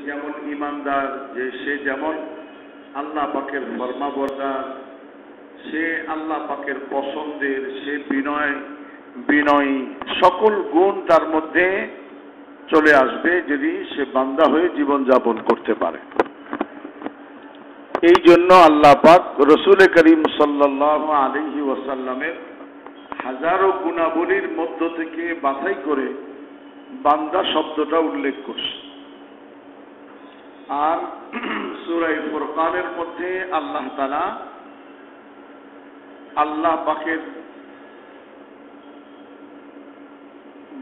যেমন ইমানদার, যে সে যেমন আল্লাহ পাকের ফরমাবরদার, সে আল্লাহ পাকের পছন্দের, সে বিনয়ী, সকল গুণ তার মধ্যে চলে আসবে যদি সে বান্দা হয়ে জীবন যাপন করতে পারে। এই জন্য আল্লাহ পাক রসুল করিম সাল্লাল্লাহু আলাইহি ওয়াসাল্লামের হাজারো গুণাবলীর মধ্য থেকে বাছাই করে বান্দা শব্দটা উল্লেখ করছে। আর সূরা ফুরকানের মধ্যে আল্লাহ তাআলা আল্লাহ পাকের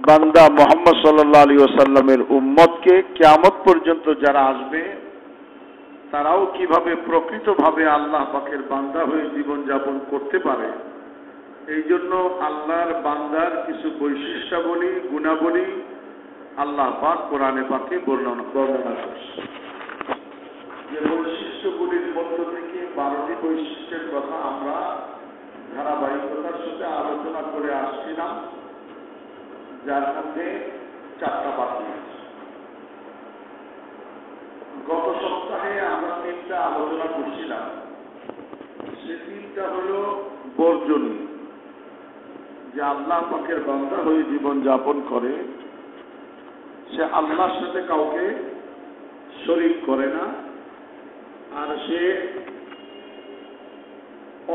বান্দা মুহাম্মদ সাল্লাল্লাহু আলাইহি ওয়াসাল্লামের উম্মতকে কিয়ামত পর্যন্ত যারা আসবে তারাও কিভাবে প্রকৃতভাবে আল্লাহ পাকের বান্দা হয়ে জীবন যাপন করতে পারে, এই জন্য আল্লাহর বান্দার কিছু বৈশিষ্ট্যাবলী, গুণাবলী আল্লাহ পাক কোরআনে পাকে বর্ণনা করছে। যে বৈশিষ্ট্যগুলির মধ্য থেকে 12টি বৈশিষ্ট্যের কথা আমরা ধারাবাহিকতার সাথে আলোচনা করে আসছিলাম, যার মধ্যে 4টা বাকি আছে। গত সপ্তাহে আমরা 3টা আলোচনা করছিলাম। সে 3টা হল বর্জনী, যে আল্লাহ পাকের বান্দা হয়ে জীবন যাপন করে সে আল্লাহর সাথে কাউকে শরীক করে না, আর সে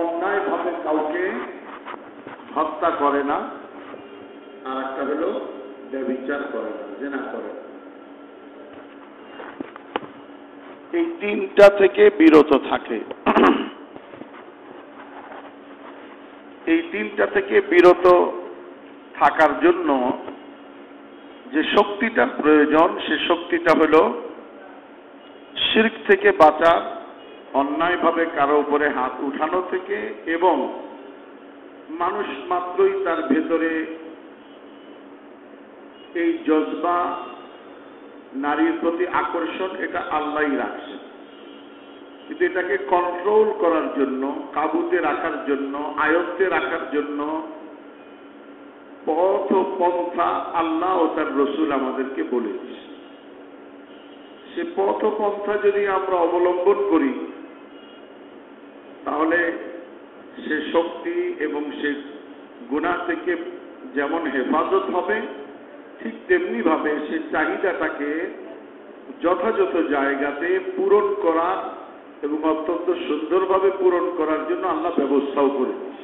অন্যায়ভাবে কাউকে হত্যা করে না, আর একটা হলো ব্যভিচার করে না, জিনা করে না। এই 3টা থেকে বিরত থাকে। এই 3টা থেকে বিরত থাকার জন্য যে শক্তিটার প্রয়োজন, সে শক্তিটা হলো শিরক থেকে বাঁচা, অন্যায়ভাবে কারো উপরে হাত উঠানো থেকে, এবং মানুষ মাত্রই তার ভেতরে এই জজবা, নারীর প্রতি আকর্ষণ, এটা আল্লাহই রাখছে, কিন্তু এটাকে কন্ট্রোল করার জন্য, কাবুতে রাখার জন্য, আয়ত্তে রাখার জন্য পথ ও পন্থা আল্লাহ ও তার রসুল আমাদেরকে বলেছে। সে পথ ও পন্থা যদি আমরা অবলম্বন করি তাহলে সে শক্তি এবং সে গুনাহ থেকে যেমন হেফাজত হবে, ঠিক তেমনি ভাবে সে চাহিদাটাকে যথাযথ জায়গাতে পূরণ করা এবং অত্যন্ত সুন্দরভাবে পূরণ করার জন্য আল্লাহ ব্যবস্থাও করে দিয়েছে।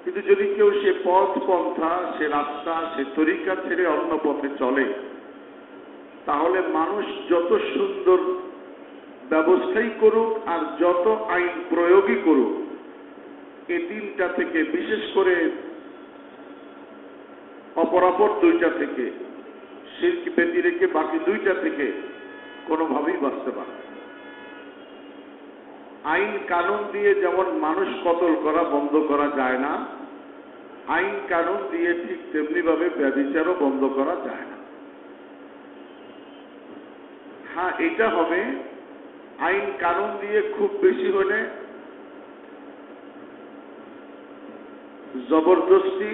কিন্তু যদি কেউ সে পথ পন্থা, সে রাস্তা, সে তরিকা ছেড়ে অন্য পথে চলে, তাহলে মানুষ যত সুন্দর ব্যবস্থাই করুক আর যত আইন প্রয়োগই করুক, এই 3টা থেকে, বিশেষ করে অপরাপর 2টা থেকে, শিরক ব্যতি রেখে বাকি 2টা থেকে কোনোভাবেই বাঁচতে পারে। আইন কানুন দিয়ে যেমন মানুষ কতল করা বন্ধ করা যায় না, আইন কানুন দিয়ে ঠিক তেমনি ভাবে ব্যভিচারও বন্ধ করা যায় না। হ্যাঁ, এটা হবে আইন কানুন দিয়ে খুব বেশি হলে জবরদস্তি,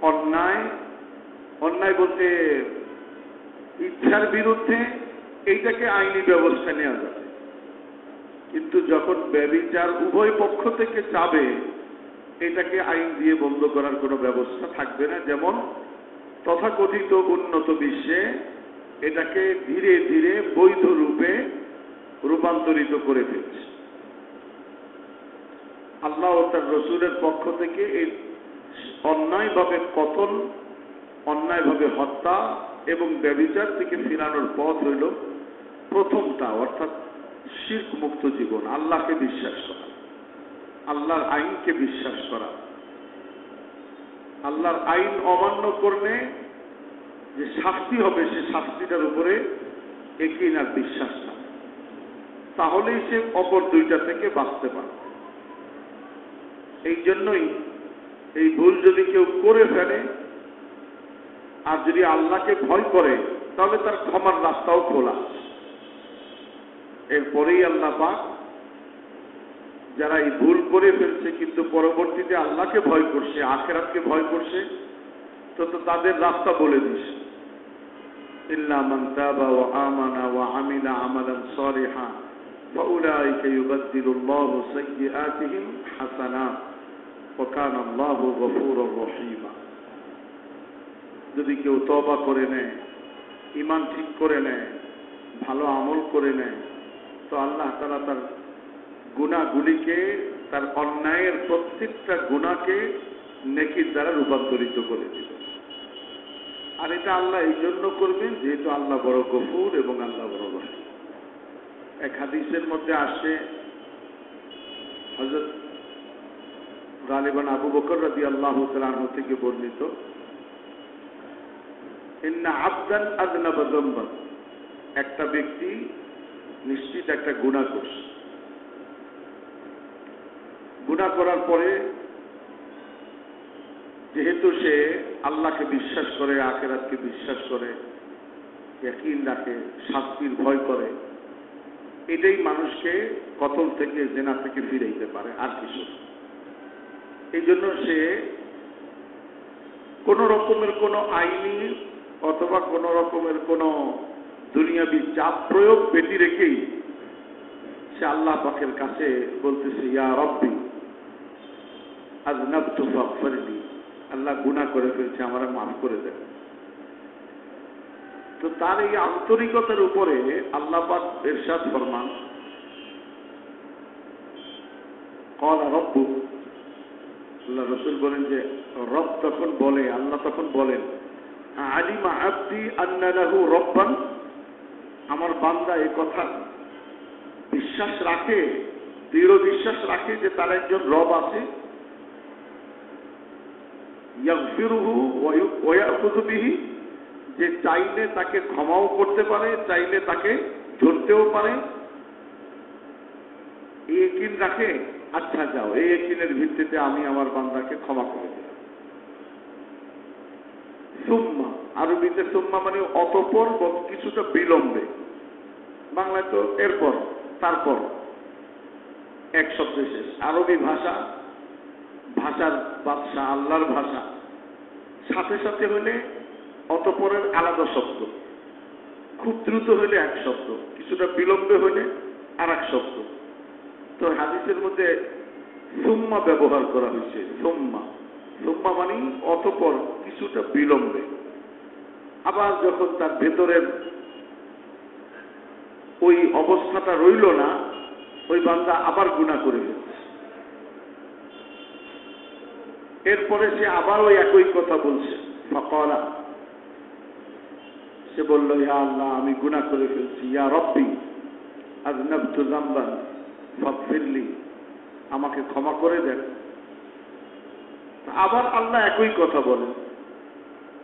অন্যায় বলতে ইচ্ছার বিরুদ্ধে, এইটাকে আইনি ব্যবস্থা নেওয়া যাবে। কিন্তু যখন ব্যভিচার উভয় পক্ষ থেকে চাবে, এটাকে আইন দিয়ে বন্ধ করার কোনো ব্যবস্থা থাকবে না। যেমন তথাকথিত উন্নত বিশ্বে এটাকে ধীরে ধীরে বৈধ রূপে রূপান্তরিত করে ফেলছে। আল্লাহ ও তার রসুলের পক্ষ থেকে এই অন্যায়ভাবে কতল, অন্যায়ভাবে হত্যা এবং ব্যভিচার থেকে ফিরানোর পথ হইল প্রথমটা, অর্থাৎ শিরক মুক্ত জীবন, আল্লাহকে বিশ্বাস করা, আল্লাহর আইনকে বিশ্বাস করা। আল্লাহর আইন অমান্য করলে যে শাস্তি হবে, সে শাস্তিটার উপরে একই বিশ্বাস না, তাহলেই সে অপর 2টা থেকে বাঁচতে পারে। এই জন্যই এই ভুল যদি কেউ করে ফেলে আর যদি আল্লাহকে ভয় করে, তাহলে তার ক্ষমার রাস্তাও খোলা। এরপরেই আল্লাহ পাক যারা এই ভুল করে ফেলছে কিন্তু পরবর্তীতে আল্লাহকে ভয় করছে, আখিরাতকে ভয় করছে, তো তাদের রাস্তা বলে দিস। ইল্লা মান তাবা ওয়া আমানা ওয়া আমিলা আমালান সালিহান ফাউলাইকা ইউবাদদিলুল্লাহু সাইয়্যাতিহিম হাসানাত ওয়া কানা আল্লাহু গফুরুর রহিমা। যদি কেউ তওবা করে নেয়, ঈমান ঠিক করে নেয়, ভালো আমল করে নেয়, তো আল্লাহ তাআলা তার গুনাহগুলিকে, তার অন্যায়ের প্রত্যেকটা গুনাহকে নেকির দ্বারা রূপান্তরিত করে দিবেন। আর এটা আল্লাহ এই জন্য করবেন যেহেতু আল্লাহ বড় গফুর এবং আল্লাহ বড় রহিম। এক হাদিসের মধ্যে আসে, হযরত গালিবান আবু বকর রাদিয়াল্লাহু তাআলা আনহু থেকে বর্ণিত, ইন্না আবদান আযনাবা যামবান, একটা ব্যক্তি নিশ্চিত একটা গুনাহ করছে। গুনাহ করার পরে যেহেতু সে আল্লাহকে বিশ্বাস করে, আখিরাতকে বিশ্বাস করে, ইয়াকিন রাখে, শাস্তির ভয় করে, এটাই মানুষকে কতল থেকে, জেনা থেকে ফিরাইতে পারে, আর কিছু। এই জন্য সে কোন রকমের কোন আইনি অথবা কোন রকমের কোন দুনিয়াবি চাপ প্রয়োগ ব্যতি রেখেই সে আল্লাহ পাকের কাছে বলতেছে, ইয়া রব্বি আযনাবতু ফাগফিরলি, আল্লাহ গুনাহ করে ফেলছে, আমারে মাফ করে দেন। তো তার এই আন্তরিকতার উপরে আল্লাহ পাক ইরশাদ ফরমান, ক্বালা রব্বু, আল্লাহ রাসূল বলেন যে রব তখন বলে, আল্লাহ তখন বলেন, আলিমা আবদি আন্না লাহু রব্বান, আমার বান্দা এই কথা বিশ্বাস রাখে, দৃঢ় বিশ্বাস রাখে যে তার একজন রব আছে, ইয়াগফিরুহু ওয়া ইয়াখুযু বিহি, যে চাইলে তাকে ক্ষমাও করতে পারে, চাইলে তাকে ধরতেও পারে, এই ইয়াকিন রাখে। আচ্ছা যাও, এই ইয়াকিনের ভিত্তিতে আমি আমার বান্দাকে ক্ষমা করে দিলাম। সুম্মা, আরবিতে সুম্মা মানে অতঃপর, কিছুটা বিলম্বে, বাংলায় তো এরপর, তারপর, এক শব্দে শেষ। আরবি ভাষা, ভাষার বাদশা আল্লাহর ভাষা, সাথে সাথে হলে অতঃপরের আলাদা শব্দ, খুব দ্রুত হলে এক শব্দ, কিছুটা বিলম্বে হলে আর এক শব্দ। তো হাদিসের মধ্যে সুম্মা ব্যবহার করা হয়েছে। সুম্মা, সুম্মা মানে অতঃপর, কিছুটা বিলম্বে। আবার যখন তার ভেতরের ওই অবস্থাটা রইল না, ওই বান্দা আবার গুনাহ করে ফেলছে, এরপরে সে আবার ওই একই কথা বলছে, ফাকালা, সে বলল, ইয়া আল্লাহ আমি গুনাহ করে ফেলছি, ইয়া রব্বি আযনাবতু যামবান ফাগফিরলি, আমাকে ক্ষমা করে দেন। আবার আল্লাহ একই কথা বলেন,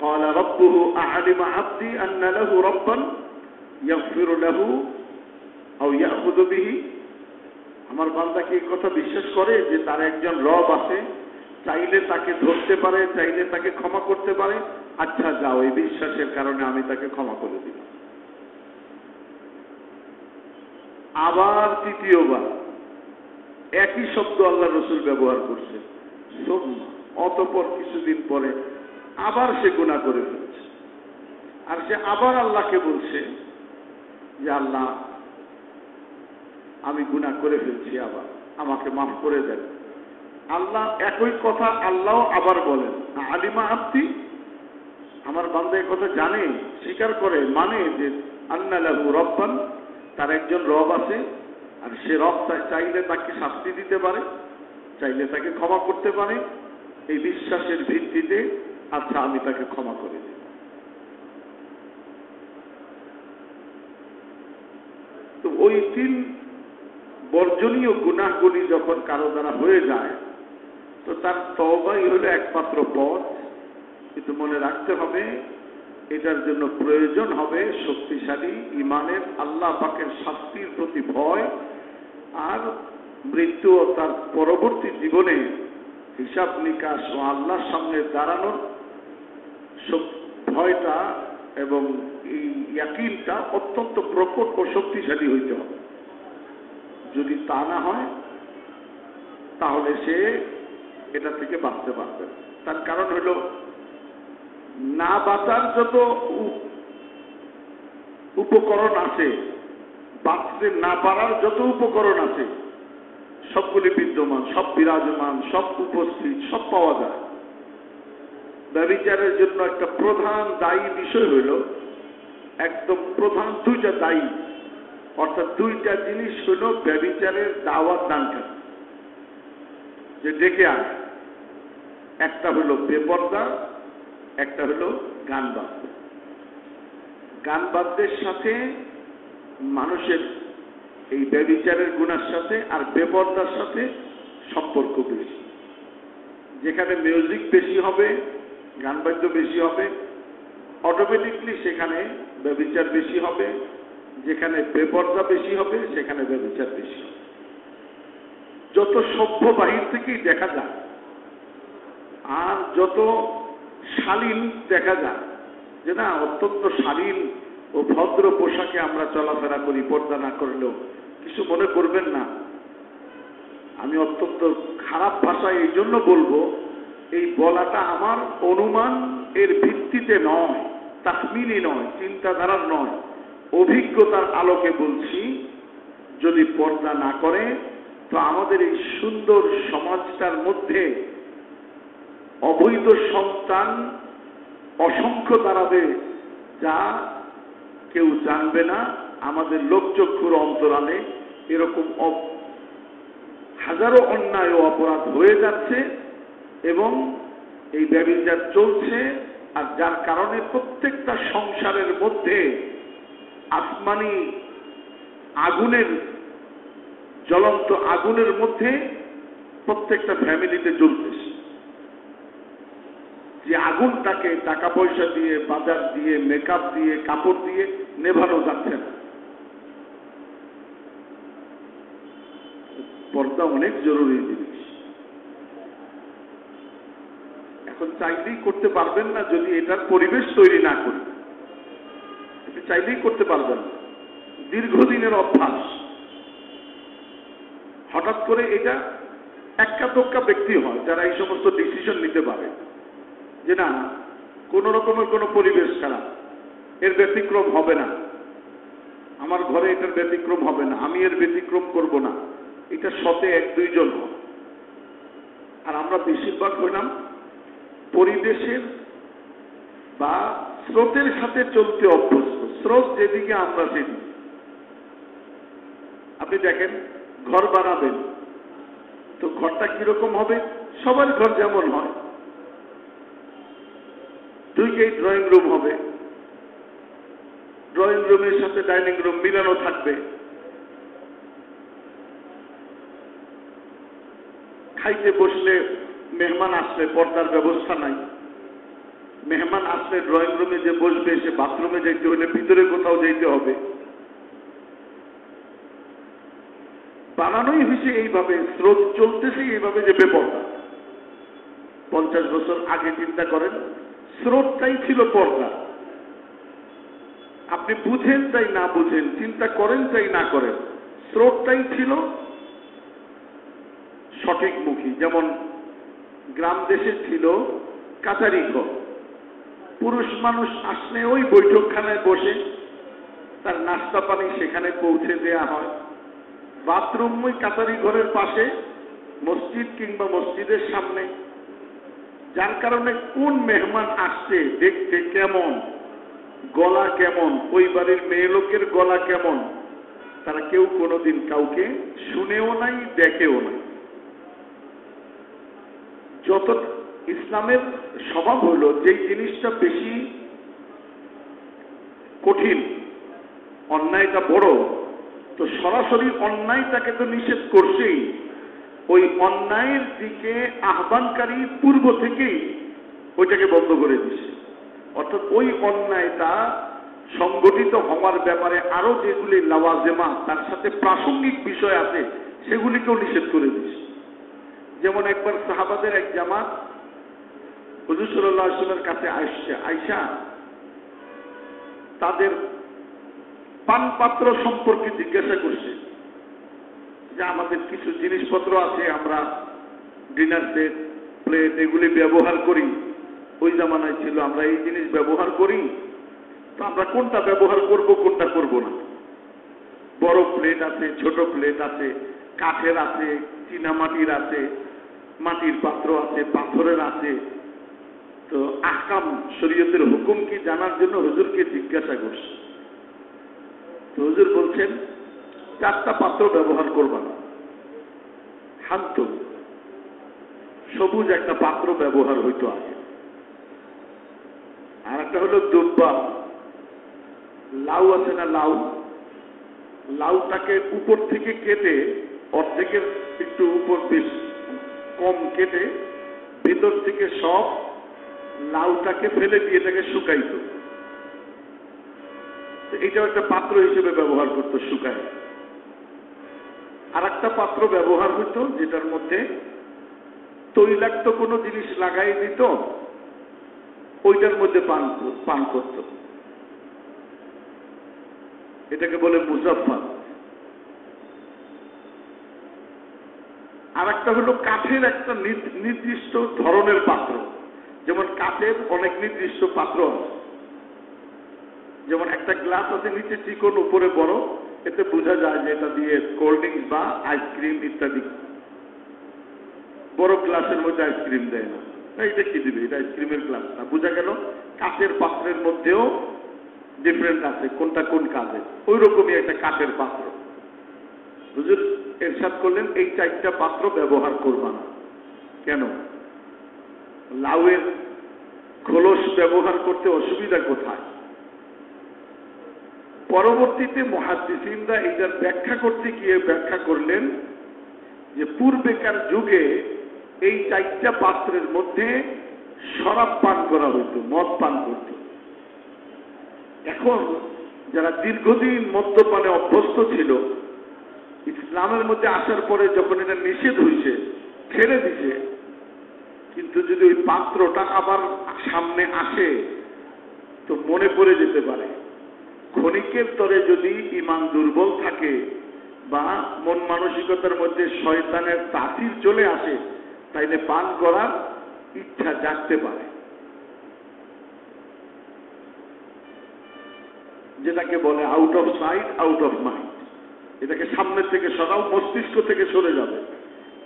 ক্বালা রাব্বুহু আ'লিমা আবদি আন্না লাহু রাব্বান ইয়াগফিরু লাহু আও ইয়াখুযু বিহি, আমার বান্দা কি এই কথা বিশ্বাস করে যে তার একজন রব আছে, চাইলে তাকে ধরতে পারে, চাইলে তাকে ক্ষমা করতে পারে। আচ্ছা যাও, এই বিশ্বাসের কারণে আমি তাকে ক্ষমা করে দিলাম। আবার তৃতীয়বার একই শব্দ আল্লাহ রাসূল ব্যবহার করছে, সুম্মা, অতঃপর কিছুদিন পরে আবার সে গুনাহ করে ফেলছে। আর সে আবার আল্লাহকে বলছে যে আল্লাহ আমি গুনাহ করে ফেলছি, আবার আমাকে মাফ করে দেন। আল্লাহ একই কথা আল্লাহ আবার বলেন, আলিমা আবদি, আমার বান্দা এই কথা জানে, স্বীকার করে, মানে যে আন্না লাহু রব্বান, তার একজন রব আছে, আর সে রব চাইলে তাকে শাস্তি দিতে পারে, চাইলে তাকে ক্ষমা করতে পারে। এই বিশ্বাসের ভিত্তিতে আচ্ছা আমি তাকে ক্ষমা করে দিই। তো ওই তিন বর্জনীয় গুনাহগুলি যখন কারো দ্বারা হয়ে যায়, তো তার তওবাই হলো একমাত্র পথ। কিন্তু মনে রাখতে হবে, এটার জন্য প্রয়োজন হবে শক্তিশালী ঈমানের, আল্লাহ পাকের শাস্তির প্রতি ভয়, আর মৃত্যু ও তার পরবর্তী জীবনে হিসাব নিকাশ ও আল্লাহর সামনে দাঁড়ানোর ভয়টা এবং এই ইয়াকিনটা অত্যন্ত প্রকট ও শক্তিশালী হইতে হবে। যদি তা না হয় তাহলে সে এটা থেকে বাঁচতে পারবে না। তার কারণ হলো, না বাঁচার যত উপকরণ আছে, বাঁচতে না পারার যত উপকরণ আছে সবগুলি বিদ্যমান, সব বিরাজমান, সব উপস্থিত, সব পাওয়া যায়। ব্যভিচারের জন্য একটা প্রধান দায়ী বিষয় হইল, একদম প্রধান দুইটা দায়ী, অর্থাৎ দুইটা জিনিস হইল ব্যভিচারের দাওয়াত দানকারী, যে ডেকে আনে। একটা হইল বেপর্দা, একটা হইল গান বাদ্য। গান বাদ্যের সাথে মানুষের এই ব্যভিচারের গুণার সাথে আর বেপর্দার সাথে সম্পর্ক বেশি। যেখানে মিউজিক বেশি হবে, গান বাদ্য বেশি হবে, অটোমেটিকলি সেখানে ব্যভিচার বেশি হবে। যেখানে বেপর্দা বেশি হবে সেখানে ব্যভিচার বেশি হবে। যত সভ্য বাহির থেকেই দেখা যায়, আর যত শালীন দেখা যায়, যে না অত্যন্ত শালীন ও ভদ্র পোশাকে আমরা চলাফেরা করি, পর্দা না করলেও কিছু মনে করবেন না। আমি অত্যন্ত খারাপ ভাষায় এই জন্য বলবো, এই বলাটা আমার অনুমান এর ভিত্তিতে নয়, তাখমিনি নয়, চিন্তাধারার নয়, অভিজ্ঞতার আলোকে বলছি। যদি পর্দা না করে তো আমাদের এই সুন্দর সমাজটার মধ্যে অবৈধ সন্তান অসংখ্য দাঁড়াবে, যা কেউ জানবে না। আমাদের লোকচক্ষুর অন্তরালে এরকম হাজারো অন্যায় ও অপরাধ হয়ে যাচ্ছে এবং এই ব্যভিচার চলছে। আর যার কারণে প্রত্যেকটা সংসারের মধ্যে আসমানি আগুনের, জ্বলন্ত আগুনের মধ্যে প্রত্যেকটা ফ্যামিলিতে জ্বলতেছে। যে আগুনটাকে টাকা পয়সা দিয়ে, বাজার দিয়ে, মেকআপ দিয়ে, কাপড় দিয়ে নেভানো যাচ্ছে না। পর্দা অনেক জরুরি জিনিস। এখন চাইলেই করতে পারবেন না যদি এটার পরিবেশ তৈরি না করি। এটা চাইলেই করতে পারবেন না, দীর্ঘদিনের অভ্যাস। হঠাৎ করে এটা এক্কা দোক্কা ব্যক্তি হয় যারা এই সমস্ত ডিসিশন নিতে পারে, যে না কোন রকমের কোনো পরিবেশ খারাপ, এর ব্যতিক্রম হবে না, আমার ঘরে এটার ব্যতিক্রম হবে না, আমি এর ব্যতিক্রম করব না। এটা শতে এক দুইজন হয়। আর আমরা বেশিরভাগ হইলাম পরিবেশের বা স্রোতের সাথে চলতে অভ্যস্ত। স্রোত যেদিকে আমরা সেদিকে। আপনি দেখেন, ঘর বানাবেন তো ঘরটা কিরকম হবে? সবার ঘর যেমন হয়, দুইটাই ড্রয়িং রুম হবে, ড্রয়িং রুমের সাথে ডাইনিং রুম মিলানো থাকবে। খাইতে বসলে মেহমান আসলে পর্দার ব্যবস্থা নাই। মেহমান আসলে ড্রয়িং রুমে যে বসবে সে বাথরুমে যেতে হলে ভিতরে কোথাও যেতে হবে। বানানোই হয়েছে এইভাবে, স্রোত চলতেছে এইভাবে যে বেপর্দা। 50 বছর আগে চিন্তা করেন, স্রোতটাই ছিল পর্দা। আপনি বুঝেন চাই না বুঝেন, চিন্তা করেন চাই না করেন, স্রোতটাই ছিল সঠিকমুখী। যেমন গ্রাম দেশে ছিল কাচারি ঘর, পুরুষ মানুষ আসলে ওই বৈঠকখানায় বসে তার নাস্তা পানি সেখানে পৌঁছে দেয়া হয়। বাথরুম ওই কাচারি ঘরের পাশে, মসজিদ কিংবা মসজিদের সামনে। যার কারণে কোন মেহমান আসছে, দেখতে কেমন, গলা কেমন, ওই বাড়ির মেয়ে লোকের গলা কেমন, তারা কেউ কোনোদিন কাউকে শুনেও নাই, দেখেও নাই। যত ইসলামের স্বভাব হল যেই জিনিসটা বেশি কঠিন, অন্যায়টা বড়, তো সরাসরি অন্যায়টাকে তো নিষেধ করছেই, ওই অন্যায়ের দিকে আহ্বানকারী পূর্ব থেকেই ওইটাকে বন্ধ করে দিছে। অর্থাৎ ওই অন্যায়টা সংগঠিত হওয়ার ব্যাপারে আরো যেগুলি লাওয়াজেমা, তার সাথে প্রাসঙ্গিক বিষয় আছে, সেগুলিকেও নিষেধ করে দিছে। যেমন একবার সাহাবাদের এক জামাত হুজুর সাল্লাল্লাহু আলাইহি ওয়াসাল্লামের কাছে আয়েশা তাদের পানপাত্র সম্পর্কে জিজ্ঞাসা করছে, যে আমাদের কিছু জিনিসপত্র আছে, আমরা ডিনার সেট, প্লেট এগুলি ব্যবহার করি, ওই জামানায় ছিল আমরা এই জিনিস ব্যবহার করি, তো আমরা কোনটা ব্যবহার করব কোনটা করব না। বড় প্লেট আছে, ছোট প্লেট আছে, কাঠের আছে, চীনামাটির আছে, মাটির পাত্র আছে, পাথরের আছে। তো আহকাম শরীয়তের হুকুম কি জানার জন্য হুজুরকে জিজ্ঞাসা করছে। তো হুজুর বলছেন 4টা পাত্র ব্যবহার করবা না। শান্ত সবুজ একটা পাত্র ব্যবহার হইতো আগে। আর একটা হলো দুব্বা, লাউ আছে না, লাউ, লাউটাকে উপর থেকে কেটে অর্ধেকের একটু উপর বেশ কম কেটে ভিতর থেকে সব লাউটাকে ফেলে দিয়ে এটাকে শুকাইত। এইটাও একটা পাত্র হিসেবে ব্যবহার করতো শুকায়। আর একটা পাত্র ব্যবহার হইতো যেটার মধ্যে তৈলাক্ত কোনো জিনিস লাগাই দিত, ওইটার মধ্যে পান করত। এটাকে বলে মুজাফফার। আর একটা হলো কাঠের একটা নির্দিষ্ট ধরনের পাত্র। যেমন কাঠের অনেক নির্দিষ্ট পাত্র আছে। যেমন একটা গ্লাস আছে নিচে চিকন উপরে বড়, এতে বোঝা যায় যে এটা দিয়ে কোল্ড ড্রিঙ্কস বা আইসক্রিম ইত্যাদি। বড় গ্লাসের মধ্যে আইসক্রিম দেয় না, এটা কি দিবে, এটা আইসক্রিমের গ্লাস না। বোঝা গেল কাঠের পাত্রের মধ্যেও ডিফারেন্ট আছে, কোনটা কোন কাজে। ওই রকমই একটা কাঠের পাত্র। হুজুর ইরশাদ করলেন এই 4টা পাত্র ব্যবহার করবা না। কেন? লাউয়ের খোলস ব্যবহার করতে অসুবিধা কোথায়? পরবর্তীতে মুহাদ্দিসিনরা এইটার ব্যাখ্যা করতে গিয়ে ব্যাখ্যা করলেন যে পূর্বেকার যুগে এই 4টা পাত্রের মধ্যে শরাব পান করা হতো, মদ পান করত। এখন যারা দীর্ঘদিন মদ্যপানে অভ্যস্ত ছিল, ইসলামের মধ্যে আসার পরে যখন এটা নিষেধ হয়েছে ছেড়ে দিছে, কিন্তু যদি ওই পাত্রটা আবার সামনে আসে তো মনে পড়ে যেতে পারে। ক্ষণিকের তরে যদি ঈমান দুর্বল থাকে বা মন মানসিকতার মধ্যে শয়তানের তাসির চলে আসে, তাইলে পান করার ইচ্ছা জাগতে পারে। যেটাকে বলে out of sight out of mind. এটাকে সামনের থেকে সরাও, মস্তিষ্ক থেকে সরে যাবে।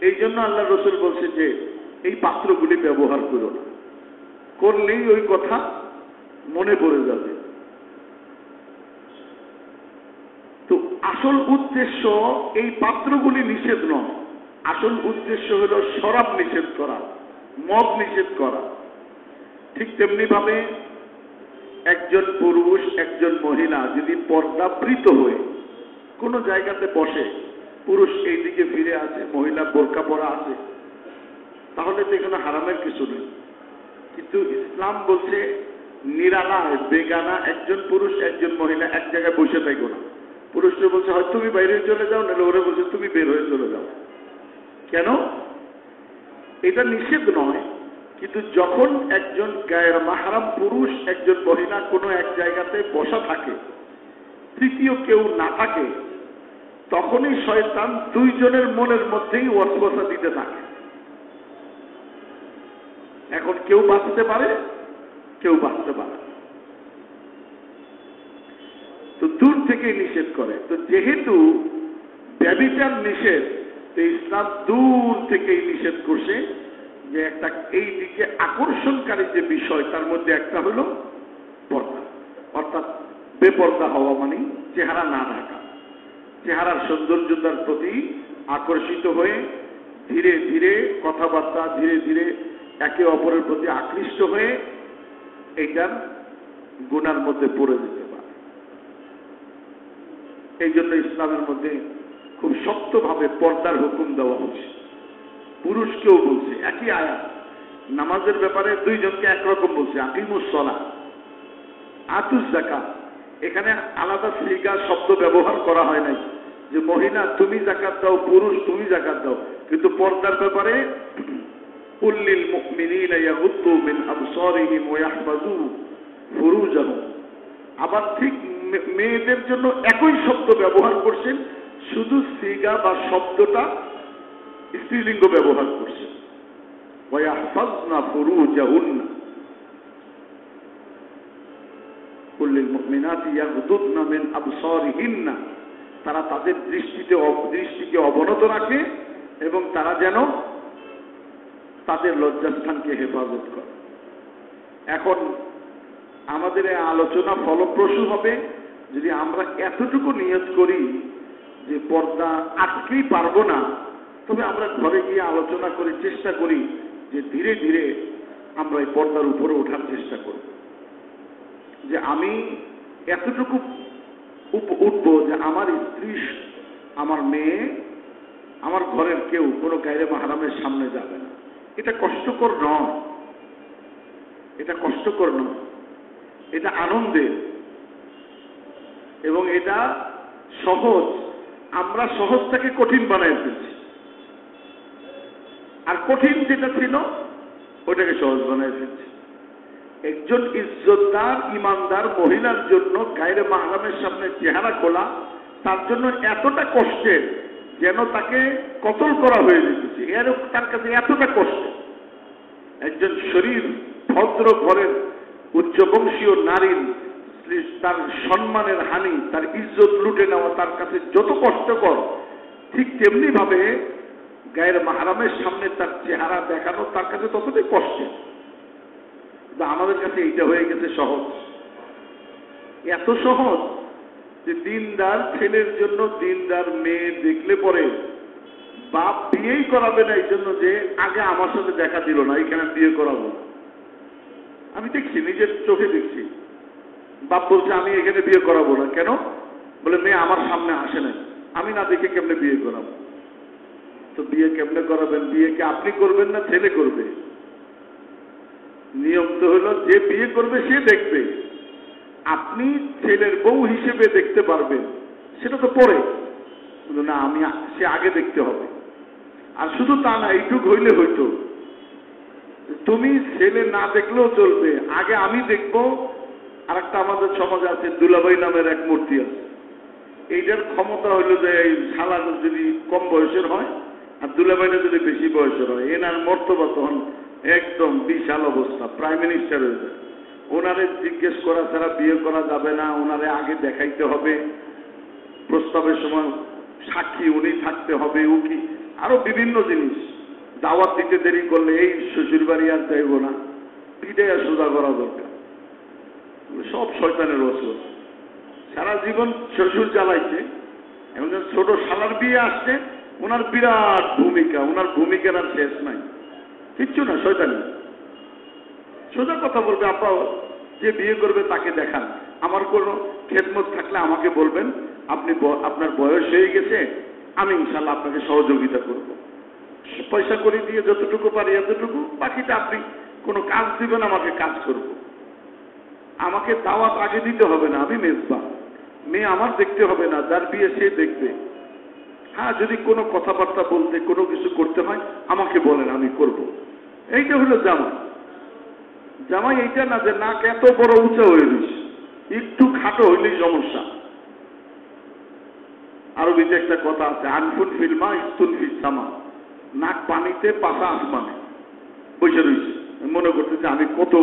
এই জন্য আল্লাহ রসুল বলছে যে এই পাত্রগুলি ব্যবহার করো না, করলেই ওই কথা মনে পড়ে যাবে। তো আসল উদ্দেশ্য এই পাত্রগুলি নিষেধ নয়, আসল উদ্দেশ্য হল শরাব নিষেধ করা, মদ নিষেধ করা। ঠিক তেমনি ভাবে একজন পুরুষ একজন মহিলা যদি পর্দাবৃত হয়ে কোনো জায়গাতে বসে, পুরুষ এই দিকে ফিরে আছে, মহিলা বোরকা পরা আছে, তাহলে তো এখানে হারামের কিছু নেই। কিন্তু ইসলাম বলছে নিরালায় বেগানা একজন পুরুষ একজন মহিলা এক জায়গায় বসে থাকো না। পুরুষরা বলছে হয় তুমি বাইরে চলে যাও, নাহলে ওরা বলছে তুমি বের হয়ে চলে যাও। কেন? এটা নিষেধ নয়, কিন্তু যখন একজন গায়ের মাহরাম পুরুষ একজন মহিলা কোনো এক জায়গাতে বসা থাকে, তৃতীয় কেউ না থাকে, তখনই শয়তান দুইজনের মনের মধ্যেই ওয়াসওয়াসা দিতে থাকে। এখন কেউ বাঁচতে পারে, কেউ বাঁচতে পারে, তো দূর থেকেই নিষেধ করে। তো যেহেতু ব্যভিচার নিষেধ, তো ইসলাম দূর থেকেই নিষেধ করছে যে একটা এই দিকে আকর্ষণকারী যে বিষয় তার মধ্যে একটা হলো পর্দা, অর্থাৎ বেপর্দা হওয়া মানে চেহারা না ঢাকা। চেহারার সৌন্দর্যতার প্রতি আকর্ষিত হয়ে ধীরে ধীরে কথাবার্তা, ধীরে ধীরে একে অপরের প্রতি আকৃষ্ট হয়ে এইটার গুনার মধ্যে পড়ে যেতে পারে। এই জন্য ইসলামের মধ্যে খুব শক্তভাবে পর্দার হুকুম দেওয়া হচ্ছে। পুরুষকেও বলছে একই আয়াত। নামাজের ব্যাপারে দুইজনকে একরকম বলছে, আকিমুস সালাহ, আতুস যাকাত। এখানে আলাদা সিগা শব্দ ব্যবহার করা হয় নাই যে মহিলা তুমি যাকাত দাও, পুরুষ তুমি যাকাত দাও। কিন্তু পর্দার ব্যাপারে কুল্লিল মুমিনিনা ইয়াগুদ্দু মিন আবসারিহিম ওয়া ইয়াহফাযু ফুরুজাহুম। আবার ঠিক মেয়েদের জন্য একই শব্দ ব্যবহার করছেন, শুধু সিগা বা শব্দটা স্ত্রীলিঙ্গ ব্যবহার করছেন। ওয়া ইয়াহফাযনা ফুরুজাহুন্না। কুল্লিল মুমিনাতি ইয়াগদুদনা মিন আবসারিহিন্না, তারা তাদের দৃষ্টিকে অবনত রাখে এবং তারা যেন তাদের লজ্জাস্থানকে হেফাজত করে। এখন আমাদের এই আলোচনা ফলপ্রসূ হবে যদি আমরা এতটুকু নিয়ত করি যে পর্দা আজকেই পারবো না, তবে আমরা ঘরে গিয়ে আলোচনা করে চেষ্টা করি যে ধীরে ধীরে আমরা এই পর্দার উপরে ওঠার চেষ্টা করব। যে আমি এতটুকু উঠবো যে আমার স্ত্রী, আমার মেয়ে, আমার ঘরের কেউ কোনো গায়রে মাহরামের সামনে যাবে না। এটা কষ্টকর নয়, এটা কষ্টকর নয়, এটা আনন্দের এবং এটা সহজ। আমরা সহজটাকে কঠিন বানাই ফেলছি, আর কঠিন যেটা ছিল ওটাকে সহজ বানাই ফেলছি। একজন ইজ্জতদার ইমানদার মহিলার জন্য গায়রে মাহরামের সামনে চেহারা খোলা তার জন্য এতটা কষ্টের যেন তাকে কতল করা হয়ে যেতেছে, এর তার কাছে এতটা কষ্ট। একজন শরীর ভদ্র ঘরের উচ্চবংশীয় নারীর তার সম্মানের হানি, তার ইজ্জত লুটে নেওয়া তার কাছে যত কষ্টকর, ঠিক তেমনি ভাবে গায়ের মাহরামের সামনে তার চেহারা দেখানো তার কাছে ততটাই কষ্টের। আমাদের কাছে এইটা হয়ে গেছে সহজ, এত সহজ যে দিনদার ছেলের জন্য দিনদার মেয়ে দেখলে পরে বাপ বিয়েই করাবে না, এই জন্য যে আগে আমার সাথে দেখা দিল না, এখানে বিয়ে করাবো। আমি দেখছি, নিজের চোখে দেখছি, বাপ বলছে আমি এখানে বিয়ে করাবো না। কেন? বলে মেয়ে আমার সামনে আসে নাই, আমি না দেখে কেমনে বিয়ে করাবো? তো বিয়ে কেমনে করাবেন? বিয়ে কি আপনি করবেন না ছেলে করবে? নিয়ম তো হলো যে বিয়ে করবে সে দেখবে, আপনি ছেলের বউ হিসেবে দেখতে পারবেন সেটা তো পরে। না, আমি সে আগে দেখতে হবে। আর শুধু তা না, এইটুক হইলে হইতো তুমি ছেলে না দেখলেও চলবে, আগে আমি দেখবো। আর একটা আমাদের সমাজে আছে দুলাভাই নামের এক মূর্তি আছে, এইটার ক্ষমতা হইল যে এই শালা যদি কম বয়সের হয় আর দুলাভাইটা যদি বেশি বয়সের হয়, এনার মর্তবা তখন একদম বিশাল অবস্থা, প্রাইম মিনিস্টার হয়ে যায়। ওনারে জিজ্ঞেস করা ছাড়া বিয়ে করা যাবে না, ওনারে আগে দেখাইতে হবে, প্রস্তাবের সময় সাক্ষী উনি থাকতে হবে, উকি আরো বিভিন্ন জিনিস। দাওয়াত দিতে দেরি করলে এই শ্বশুর বাড়ি আর যাইব না, পিঠে সোজা করা দরকার। সব শয়তানের ওসর, সারা জীবন শ্বশুর জ্বালাইছে, এমন ছোট শালার বিয়ে আসছে, ওনার বিরাট ভূমিকা, ওনার ভূমিকার আর শেষ নাই, কিচ্ছু না, শয়তানি। সোজা কথা বলবে, আপা যে বিয়ে করবে তাকে দেখান, আমার কোনো খেদমত থাকলে আমাকে বলবেন, আপনি আপনার বয়স হয়ে গেছে, আমি ইনশাল্লাহ আপনাকে সহযোগিতা করব, পয়সা করে দিয়ে যতটুকু পারি এতটুকু, বাকিটা আপনি কোনো কাজ দিবেন, আমাকে কাজ করব। আমাকে দাওয়াত আগে দিতে হবে না, আমি মেজবা, মেয়ে আমার দেখতে হবে না, যার বিয়ে সে দেখবে। হ্যাঁ, যদি কোনো কথাবার্তা বলতে কোনো কিছু করতে হয় আমাকে বলেন, আমি করব। এইটা হলো জামাই। জামাই এইটা না যে নাক এত বড় উঁচা হয়ে গেছে, একটু খাটো হইলেই সমস্যা। আরবিতে একটা কথা আছে, আনফুন ফিল্মা ইস্তুন ফিসামা, নাক পানিতে পাশা আসমানে বসে রয়েছে, মনে করতেছে আমি কত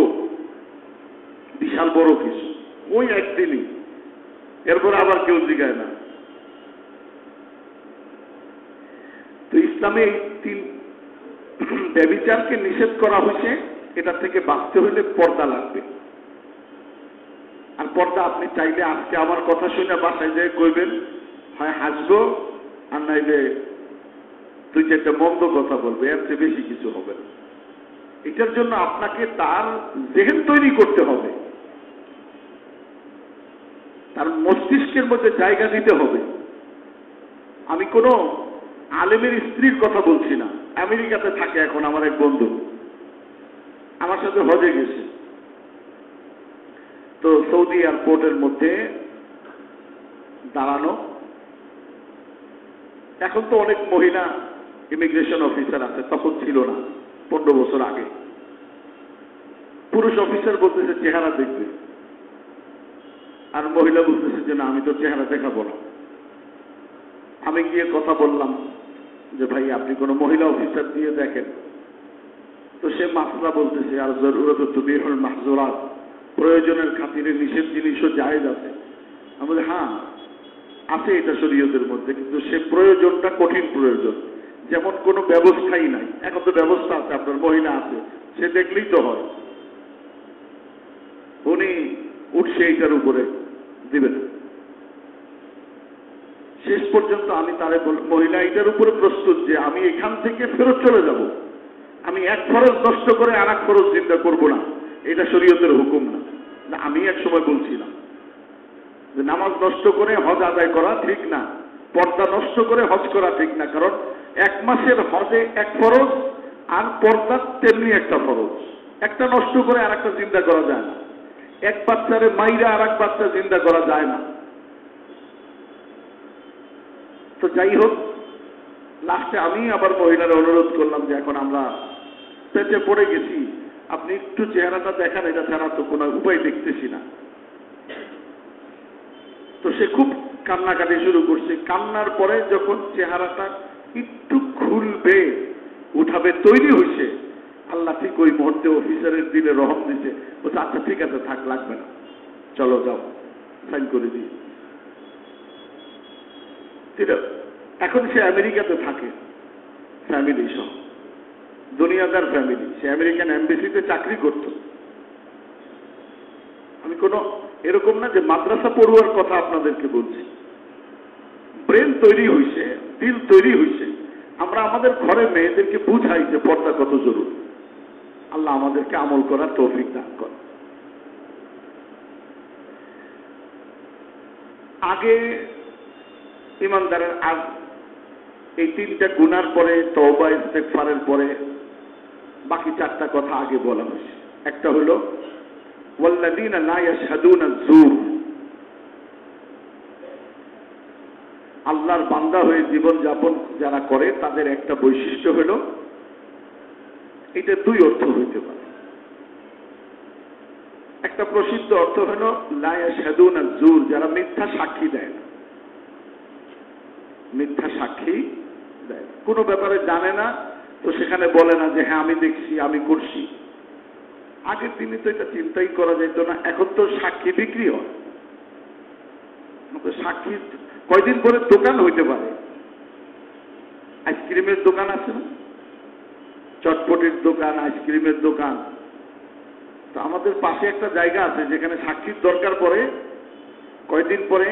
বিশাল বড় কিছু। ওই একদিনই, এরপর আবার কেউ জিগায় না। তো ইসলামে এই তিন ব্যভিচারকে নিষেধ করা হয়েছে, এটা থেকে বাঁচতে হইলে পর্দা লাগবে। আর পর্দা আপনি চাইলে আজকে আমার কথা শুনে বাসায় যেয়ে কইবেন, হয় হাসবো আর নাইলে তুই যে একটা মন্দ কথা বলবে, এর চেয়ে বেশি কিছু হবে না। এটার জন্য আপনাকে তার জেহেন তৈরি করতে হবে, তার মস্তিষ্কের মধ্যে জায়গা দিতে হবে। আমি কোনো আলেমের স্ত্রীর কথা বলছি না। আমেরিকাতে থাকে এখন আমার এক বন্ধু, আমার সাথে হজে গেছে। তো সৌদি এয়ারপোর্টের মধ্যে দাঁড়ানো, এখন তো অনেক মহিলা ইমিগ্রেশন অফিসার আছে, তখন ছিল না, 15 বছর আগে। পুরুষ অফিসার বলতেছে চেহারা দেখবে, আর মহিলা বলতেছে যে না, আমি তো চেহারা দেখাবো না। আমি গিয়ে কথা বললাম যে ভাই আপনি কোনো মহিলা অফিসার দিয়ে দেখেন। তো সে মাসলা বলতেছে, আর জরুরত তুবিহুল মাহজুরাত, প্রয়োজনের খাতিরে নিষেধ জিনিসও জায়েজ আছে। আমি বলি হ্যাঁ আছে, এটা শরীয়তের মধ্যে, কিন্তু সে প্রয়োজনটা কঠিন প্রয়োজন, যেমন কোনো ব্যবস্থাই নাই। এখন তো ব্যবস্থা আছে, আপনার মহিলা আছে, সে দেখলেই তো হয়। উনি উঠছে এইটার উপরে দিবেন, শেষ পর্যন্ত আমি তারে মহিলা এটার উপরে প্রস্তুত যে আমি এখান থেকে ফেরত চলে যাব, আমি এক ফরজ নষ্ট করে আর এক ফরজ চিন্তা করব না, এটা শরীয়তের হুকুম না। আমি এক সময় বলছিলাম যে নামাজ নষ্ট করে হজ আদায় করা ঠিক না, পর্দা নষ্ট করে হজ করা ঠিক না, কারণ এক মাসের হজে এক ফরজ আর পর্দা তেমনি একটা ফরজ, একটা নষ্ট করে আর একটা চিন্তা করা যায় না, এক বাচ্চারে মাইরা আর এক বাচ্চা চিন্তা করা যায় না। তো যাই হোক, লাস্টে আমি আবার মহিলারা অনুরোধ করলাম যে এখন আমরা পেটে পড়ে গেছি, আপনি একটু চেহারাটা দেখান, এটা ছাড়া তো কোনো উপায় দেখতেছি না। তো সে খুব কান্নাকাটি শুরু করছে। কান্নার পরে যখন চেহারাটা একটু খুলবে, উঠাবে, তৈরি হয়েছে, আল্লাহ ঠিক ওই মুহূর্তে অফিসারের দিলে রহম দিছে, বলছে আচ্ছা ঠিক আছে, থাক, লাগবে না, চলো যাও, সাইন করে দিই। এখন সে আমেরিকাতে থাকে ফ্যামিলি সহ, দুনিয়াদার ফ্যামিলি, সে আমেরিকান এমবেসিতে চাকরি করত। আমি কোনো এরকম না যে মাদ্রাসা পড়ুয়ার কথা আপনাদেরকে বলছি, ব্রেন তৈরি হয়েছে, দিল তৈরি হয়েছে। আমরা আমাদের ঘরে মেয়েদেরকে বুঝাই যে পর্দা কত জরুরি। আল্লাহ আমাদেরকে আমল করার তৌফিক দান করে। আগে ইমানদারের আজ এই তিনটা গুনার পরে, তওবা ইস্তেগফারের পরে বাকি চারটা কথা আগে বলা হয়েছে। একটা হলো ওয়াল্লাযীনা লা ইয়াশহাদুনা যুর, আল্লাহর বান্দা হয়ে জীবন যাপন যারা করে তাদের একটা বৈশিষ্ট্য হলো, এটা দুই অর্থ হইতে পারে। একটা প্রসিদ্ধ অর্থ হলো লা ইয়াশহাদুনা যুর, যারা মিথ্যা সাক্ষী দেয় না। মিথ্যা সাক্ষী দেয়, কোনো ব্যাপারে জানে না, তো সেখানে বলে না যে হ্যাঁ আমি দেখছি, আমি করছি। আগের দিনে তো এটা চিন্তাই করা যেত না, এখন তো সাক্ষী বিক্রি হয়। সাক্ষী কয়দিন পরে দোকান হইতে পারে। আইসক্রিমের দোকান আছে না, চটপটির দোকান, আইসক্রিমের দোকান। তো আমাদের পাশে একটা জায়গা আছে যেখানে সাক্ষীর দরকার পড়ে, কয়দিন পরে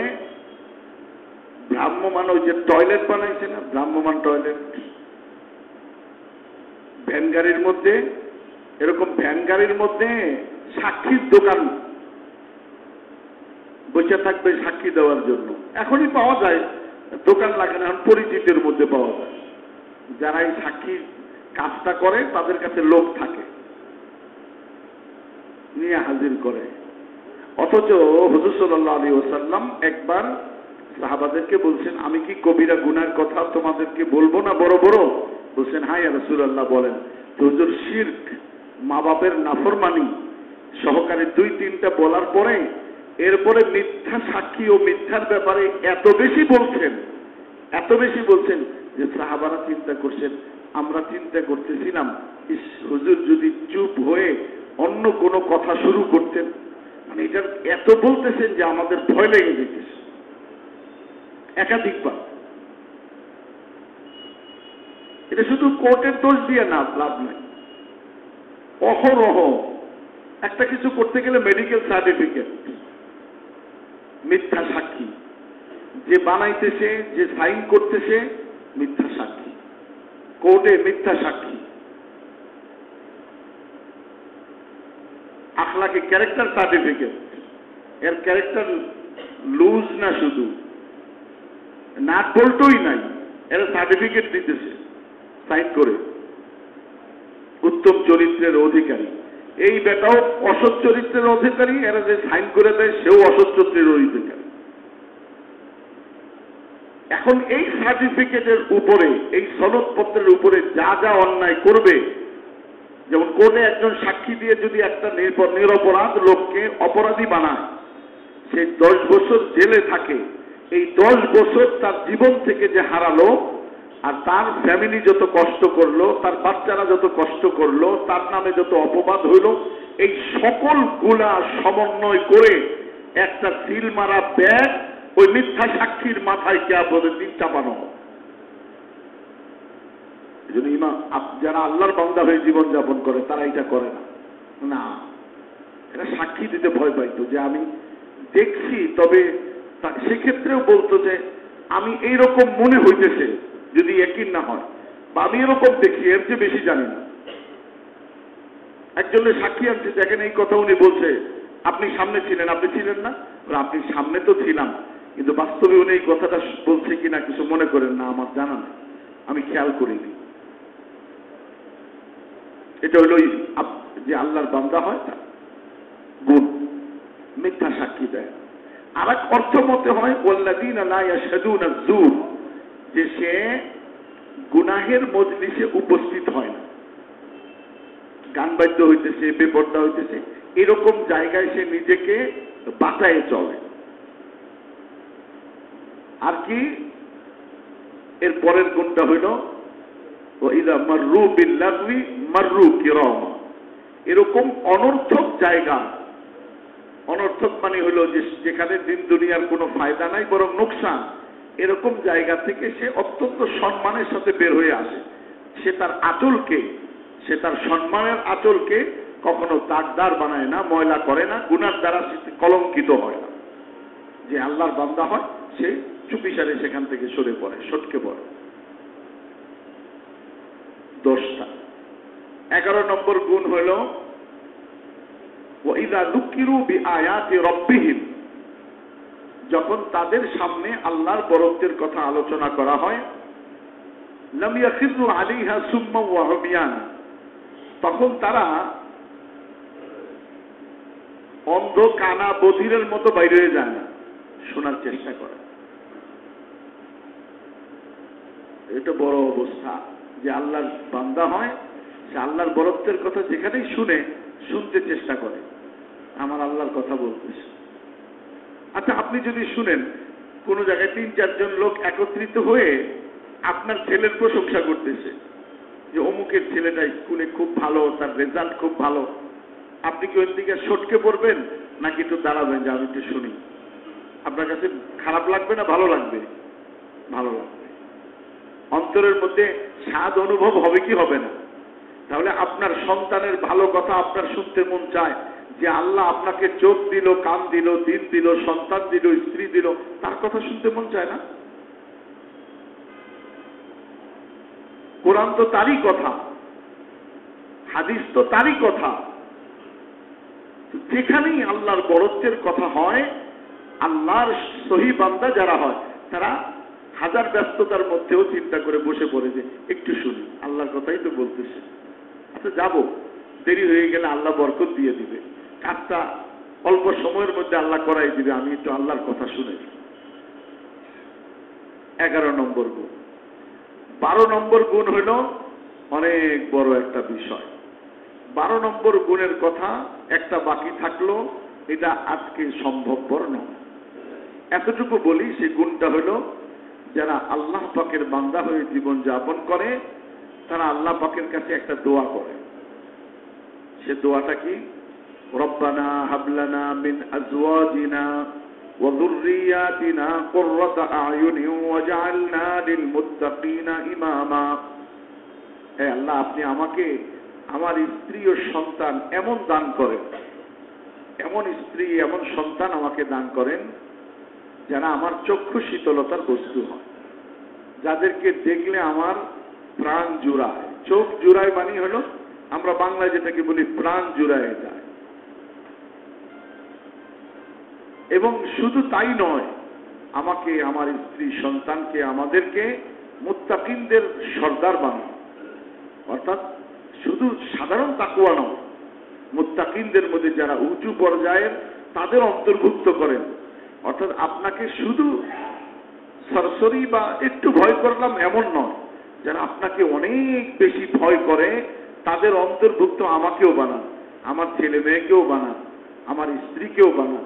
ভ্রাম্যমান ওই যে টয়লেট বানাইছে না, ভ্রাম্যমান টয়লেট, ভ্যান গাড়ির মধ্যে, এরকম ভ্যান গাড়ির মধ্যে সাক্ষীর দোকান বসে থাকবে সাক্ষী দেওয়ার জন্য। এখনই পাওয়া যায়, দোকান লাগে না, এখন পরিচিতের মধ্যে পাওয়া যায়। যারা এই সাক্ষী কাজটা করে তাদের কাছে লোক থাকে, নিয়ে হাজির করে। অথচ হুজুর সাল্লাল্লাহু আলাইহি ওয়াসাল্লাম একবার সাহাবাদেরকে বলছেন, আমি কি কবিরা গুনার কথা তোমাদেরকে বলবো না বড় বড়? বলছেন হ্যাঁ ইয়া রাসূলুল্লাহ বলেন। তো হুজুর শিরক, মা বাপের নাফরমানি সহকারে দুই তিনটা বলার পরে এরপরে মিথ্যা সাক্ষী ও মিথ্যার ব্যাপারে এত বেশি বলছেন যে সাহাবারা চিন্তা করছেন, আমরা চিন্তা করতেছিলাম ইস হুজুর যদি চুপ হয়ে অন্য কোনো কথা শুরু করতেন। মানে এটা এত বলতেছেন যে আমাদের ভয় লেগে যেতেছে। একাধিকবার, এটা শুধু কোর্টের দোষ দিয়ে না, লাভ নাই। অহরহ একটা কিছু করতে গেলে মেডিকেল সার্টিফিকেট, মিথ্যা সাক্ষী, যে বানাইতেছে, যে সাইন করতেছে মিথ্যা সাক্ষী, কোর্টে মিথ্যা সাক্ষী। আখলাকে ক্যারেক্টার সার্টিফিকেট, এর ক্যারেক্টার লুজ না, শুধু নাট বল্টুই নাই, এরা সার্টিফিকেট দিতেছে সাইন করে, উত্তম চরিত্রের অধিকারী। এই বেটাও অসৎ চরিত্রের অধিকারী, এরা যে সাইন করে দেয় সেও অসৎ চরিত্রের অধিকারী। এখন এই সার্টিফিকেটের উপরে, এই সনদপত্রের উপরে যা যা অন্যায় করবে, যেমন কোর্টে একজন সাক্ষী দিয়ে যদি একটা নিরপরাধ লোককে অপরাধী বানায়, সে 10 বছর জেলে থাকে, এই 10 বছর তার জীবন থেকে যে হারালো, আর তার ফ্যামিলি যত কষ্ট করলো, তার বাচ্চারা যত কষ্ট করলো, তার নামে যত অপবাদ হইল, এই সকল গুলা সমন্বয় করে একটা সিল মারা ব্যাগ ওই মিথ্যা সাক্ষীর মাথায় কিয়ামতের দিন চাপানো হবে। এই জন্য যারা আল্লাহর বান্দা হয়ে জীবন যাপন করে তারা এটা করে না। না, এরা সাক্ষী দিতে ভয় পাইতো যে আমি দেখছি, তবে সেক্ষেত্রেও বলতো যে আমি এইরকম মনে হইতেছে, যদি একই না হয়, বা আমি এরকম দেখি, এর চেয়ে বেশি জানি না। একজনের সাক্ষী আনছে, দেখেন এই কথা উনি বলছে, আপনি সামনে ছিলেন, আপনি ছিলেন না? আপনি সামনে তো ছিলাম, কিন্তু বাস্তবে উনি এই কথাটা বলছে কিনা কিছু মনে করেন না, আমার জানা নেই, আমি খেয়াল করিনি। এটা হলো যে আল্লাহর বান্দা হয় তার গুণ, মিথ্যা সাক্ষী দেয়। আর এক অর্থ মতে হয় ওয়াল্লাযীনা লা ইয়াশহাদুনা যুর, যে সে গুনাহের মজলিসে উপস্থিত হয় না, গান বাদ্য হইতেছে, বেপরদা হইতেছে, এরকম জায়গায় সে নিজেকে বাঁচায়ে চলে। আর কি এর পরের গুণটা হইল ওয়াইযা মাররু বিল্লাগবি মাররু কিরামা, এরকম অনর্থক জায়গা, অনর্থক মানে হলো যেখানে দিন দুনিয়ার কোনো ফায়দা নাই বরং নোকসান, এরকম জায়গা থেকে সে অত্যন্ত সম্মানের সাথে বের হয়ে আসে। সে তার আঁচলকে, সে তার সম্মানের আঁচলকে কখনো দাগদার বানায় না, ময়লা করে না, গুনার দ্বারা কলঙ্কিত হয় না। যে আল্লাহর বান্দা হয় সে চুপিসারে সেখান থেকে সরে পড়ে, সটকে পড়ে। 10টা। 11 নম্বর গুণ হইল ওয়াইযা যুকিরু বিআয়াতি রাব্বিহিম, যখন তাদের সামনে আল্লাহর বরকতের কথা আলোচনা করা হয়, লাম ইয়াখিরু আলাইহা সুম্মা ওয়া হুমিয়ান, তখন তারা অন্ধ কানা বধিরের মতো বাইরে হয়ে যায় না, শোনার চেষ্টা করে। এটা বড় অবস্থা যে আল্লাহর বান্দা হয়, সে আল্লাহর বরকতের কথা যেখানেই শুনতে চেষ্টা করে, আমার আল্লাহর কথা বলতেছে। আচ্ছা, আপনি যদি শুনেন কোন জায়গায় 3-4 জন লোক একত্রিত হয়ে আপনার ছেলের প্রশংসা করতেছে, যে অমুকের ছেলেটা স্কুলে খুব ভালো, তার রেজাল্ট খুব ভালো, আপনি কি ওই দিকে সটকে পড়বেন নাকি একটু দাঁড়াবেন যে আমি একটু শুনি? আপনার কাছে খারাপ লাগবে না ভালো লাগবে? ভালো লাগবে। অন্তরের মধ্যে স্বাদ অনুভব হবে কি হবে না? তাহলে আপনার সন্তানের ভালো কথা আপনার শুনতে মন চায়, যে আল্লাহ আপনাকে চোখ দিল, কান দিল, দিন দিল, সন্তান দিল, স্ত্রী দিল, তার কথা শুনতে মন চায় না? কোরআন তো তারই কথা, হাদিস তো তারই কথা। যেখানেই আল্লাহর বরত্বের কথা হয়, আল্লাহর সহি বান্দা যারা হয় তারা হাজার ব্যস্ততার মধ্যেও চিন্তা করে বসে পড়ে যে একটু শুনি, আল্লাহর কথাই তো বলতেছে, আচ্ছা যাবো, দেরি হয়ে গেলে আল্লাহ বরকত দিয়ে দিবে, কাজটা অল্প সময়ের মধ্যে আল্লাহ করাই দিবে, আমি একটু আল্লাহর কথা শুনে দিই। 11 নম্বর গুণ। 12 নম্বর গুণ হইল অনেক বড় একটা বিষয়। 12 নম্বর গুণের কথা একটা বাকি থাকলো, এটা আজকে সম্ভবপর নয়। এতটুকু বলি, সে গুণটা হইল যারা আল্লাহ পাকের বান্দা হয়ে জীবন যাপন করে তারা আল্লাহ পাকের কাছে একটা দোয়া করে। সে দোয়াটা কি? রব্বানা হাবলানা মিন আজওয়াজিনা ওয়া যুররিয়াতিনা কুররাতা আয়ুনিন ওয়াজআলনা লিল মুত্তাকিনা ইমামা। হে আল্লাহ, আপনি আমাকে আমার স্ত্রী ও সন্তান এমন দান করেন, এমন স্ত্রী এমন সন্তান আমাকে দান করেন যারা আমার চক্ষু শীতলতার বস্তু হয়, যাদেরকে দেখলে আমার প্রাণ জুড়ায়। চোখ জুড়ায় মানে হলো আমরা বাংলায় যেটাকে বলি প্রাণ জুড়ায় যায়। এবং শুধু তাই নয়, আমাকে, আমার স্ত্রী সন্তানকে, আমাদেরকে মুত্তাকিনদের সর্দার বানান, অর্থাৎ শুধু সাধারণ তাকওয়া নয়, মুত্তাকিনদের মধ্যে যারা উঁচু পর্যায়ের তাদের অন্তর্ভুক্ত করেন। অর্থাৎ আপনাকে শুধু সরসরি বা একটু ভয় করলাম এমন নয়, যারা আপনাকে অনেক বেশি ভয় করে তাদের অন্তর্ভুক্ত আমাকেও বানান, আমার ছেলে মেয়েকেও বানান, আমার স্ত্রীকেও বানান।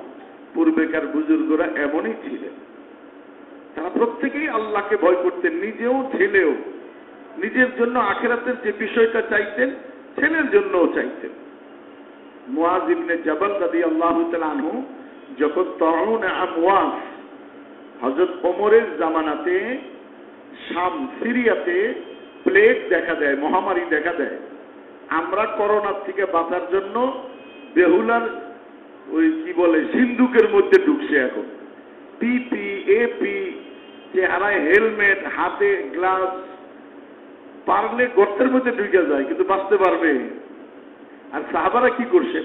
পূর্বেকার বুজুর্গরা এমনই ছিলেন, তারা তারা প্রত্যেকেই আল্লাহকে ভয় করতেন, নিজেও ছেলেও। নিজের জন্য আখিরাতের যে বিষয়টা চাইতেন, ছেলের জন্যও চাইতেন। মুআজ ইবনে জাবাল রাদিয়াল্লাহু তাআলা আনহু যখন তাউন আমওয়াস, হযরত ওমরের জামানাতে শাম সিরিয়াতে প্লেগ দেখা দেয়, মহামারী দেখা দেয়। আমরা করোনার থেকে বাঁচার জন্য বেহুলার ওই কি বলে সিন্ধুকের মধ্যে ঢুকছে এখন। পিপি এপি, চেহারায় হেলমেট, হাতে গ্লাস, পারলে গর্তের মধ্যে ঢুকে যায় কিন্তু বাঁচতে পারবে। আর সাহাবারা কি করছেন?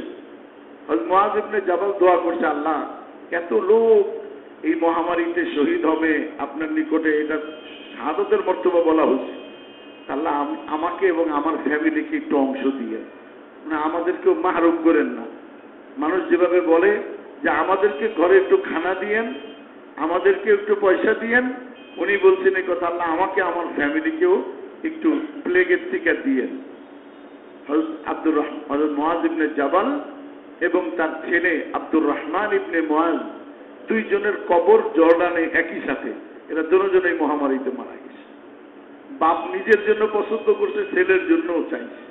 হযরত মুআজ ইবনে জাবাল দোয়া করছে, আল্লাহ এত লোক এই মহামারীতে শহীদ হবে, আপনার নিকটে এটা শাহাদাতের মর্তবা বলা হচ্ছে, আল্লাহ আমাকে এবং আমার ফ্যামিলিকে একটু অংশ দিয়ে, মানে আমাদেরকেও মাহরুম করেন না। মানুষ যেভাবে বলে যে আমাদেরকে ঘরে একটু খানা দিয়েন, আমাদেরকে একটু পয়সা দিয়েন, উনি বলছেন এই কথা, আল্লাহ আমাকে আমার ফ্যামিলিকেও একটু প্লেগের টিকা দিয়েন। হযরত মুআজ ইবনে জাবাল এবং তার ছেলে আব্দুর রহমান ইবনে মুআজ দুইজনের কবর জর্ডানে একই সাথে। এরা দুজনেই মহামারীতে মারা গেছে। বাপ নিজের জন্য পছন্দ করছে, ছেলের জন্যও চাইছে।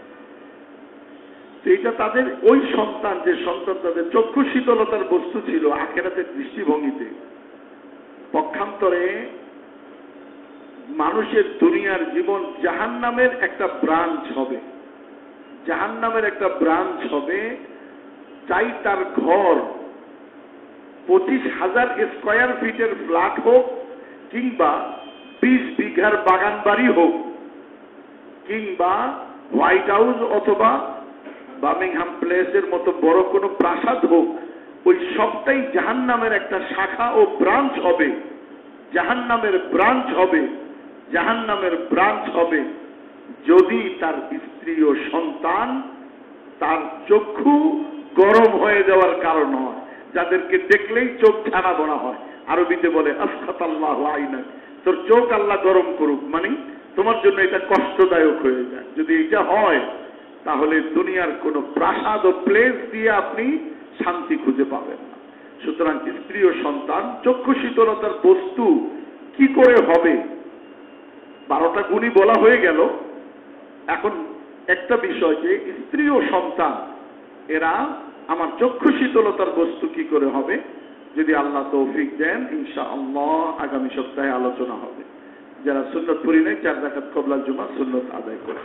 তো এটা তাদের ওই সন্তান, যে সন্তান তাদের চক্ষু শীতলতার বস্তু ছিল আখিরাতের দৃষ্টিভঙ্গিতে, পক্ষান্তরে মানুষের দুনিয়ার জীবন জাহান্নামের একটা ব্রাঞ্চ হবে। জাহান্নামের একটা ব্রাঞ্চ হবে। চাই তার ঘর 25,000 স্কয়ার ফিটের ফ্ল্যাট হোক, কিংবা 20 বিঘার বাগান বাড়ি হোক, কিংবা হোয়াইট হাউস অথবা বার্মিংহাম প্লেসের মতো বড় কোনো প্রাসাদ হোক, ওই সবটাই জাহান্নামের একটা শাখা ও ব্রাঞ্চ হবে। জাহান্নামের ব্রাঞ্চ হবে, জাহান্নামের ব্রাঞ্চ হবে যদি তার স্ত্রী ও সন্তান তার চক্ষু গরম হয়ে যাওয়ার কারণ হয়, যাদেরকে দেখলেই চোখ ছানা বড়া হয়। আরবিতে বলে আসখাতাল্লাহু আইনাক, তোর চোখ আল্লাহ গরম করুক, মানে তোমার জন্য এটা কষ্টদায়ক হয়ে যায়। যদি এটা হয় তাহলে দুনিয়ার কোনো প্রাসাদ ও প্লেস দিয়ে আপনি শান্তি খুঁজে পাবেন না। সুতরাং স্ত্রী ও সন্তান চক্ষু শীতলতার বস্তু কি করে হবে? 12টা গুণই বলা হয়ে গেল। এখন একটা বিষয়, যে স্ত্রী ও সন্তান এরা আমার চক্ষু শীতলতার বস্তু কি করে হবে, যদি আল্লাহ তৌফিক দেন ইনশাআল্লাহ আগামী সপ্তাহে আলোচনা হবে। যারা সুন্নত পড়ি নাই 4 রাকাত ক্বাবলা জুমা সুন্নত আদায় করে।